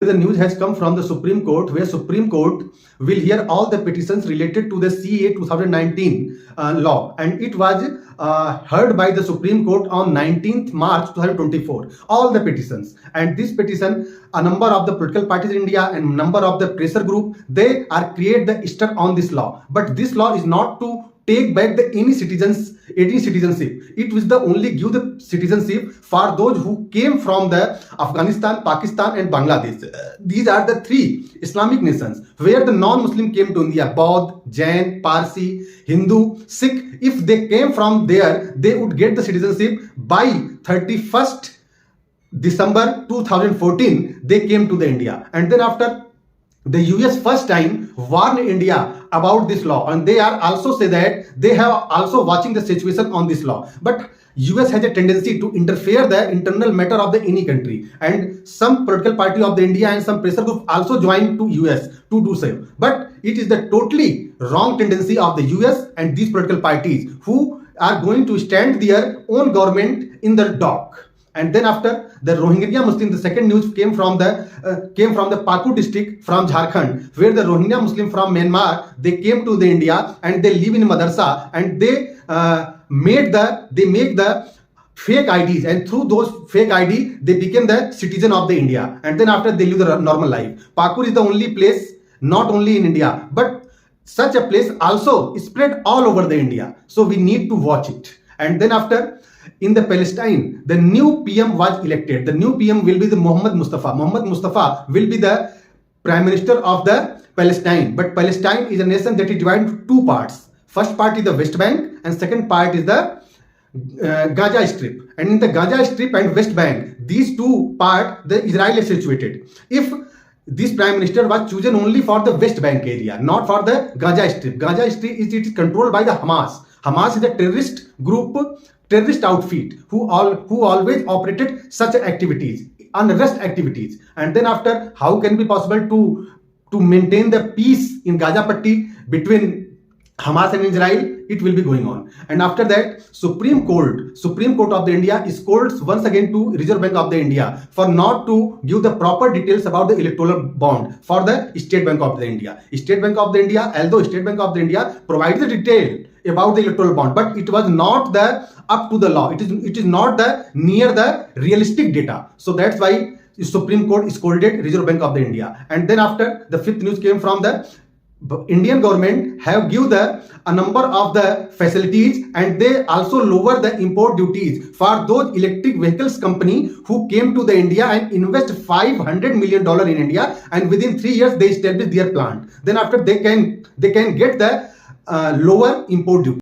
the news has come from the Supreme Court, where Supreme Court will hear all the petitions related to the CA 2019 law, and it was heard by the Supreme Court on 19th March 2024. All the petitions, and this petition, a number of the political parties in India and number of the pressure group, they are create the stuck on this law. But this law is not to take back any citizenship. It was the only give the citizenship for those who came from the Afghanistan, Pakistan and Bangladesh. These are the three Islamic nations where the non-Muslim came to India: Baudh, Jain, Parsi, Hindu, Sikh. If they came from there, they would get the citizenship by 31st December 2014. They came to the India, and then after the US first time warned India about this law, and they are also say that they have also watching the situation on this law. But US has a tendency to interfere the internal matter of the any country, and some political party of the India and some pressure group also joined to US to do so. But it is the totally wrong tendency of the US and these political parties who are going to stand their own government in the dock. And then after the Rohingya Muslim, the second news came from the Pakur district from Jharkhand, where the Rohingya Muslim from Myanmar, they came to the India and they live in madrasa, and they make the fake IDs, and through those fake ID they became the citizen of the India, and then after they live the normal life. Pakur is the only place, not only in India, but such a place also spread all over the India. So we need to watch it. And then after, in the Palestine, the new PM was elected. The new PM will be the Mohammed Mustafa. Mohammed Mustafa will be the Prime Minister of the Palestine. But Palestine is a nation that is divided into two parts. First part is the West Bank, and second part is the Gaza Strip. And in the Gaza Strip and West Bank, these two parts, the Israel is situated. If this Prime Minister was chosen only for the West Bank area, not for the Gaza Strip. Gaza Strip is controlled by the Hamas. Hamas is a terrorist group, terrorist outfit who always operated such activities, unrest activities. And then after, how can it be possible to maintain the peace in Gaza Patti between Hamas and Israel? It will be going on. And after that, Supreme Court of the India scolds once again to Reserve Bank of the India for not to give the proper details about the electoral bond for the State Bank of the India. State Bank of the India, although State Bank of the India provides the detail about the electoral bond, but it was not the up to the law. It is not the near the realistic data. So that's why the Supreme Court scolded Reserve Bank of the India. And then after, the fifth news came from the Indian government have give a number of the facilities, and they also lower the import duties for those electric vehicles company who came to the India and invest $500 million in India, and within 3 years they establish their plant. Then after, they can get the lower import duty.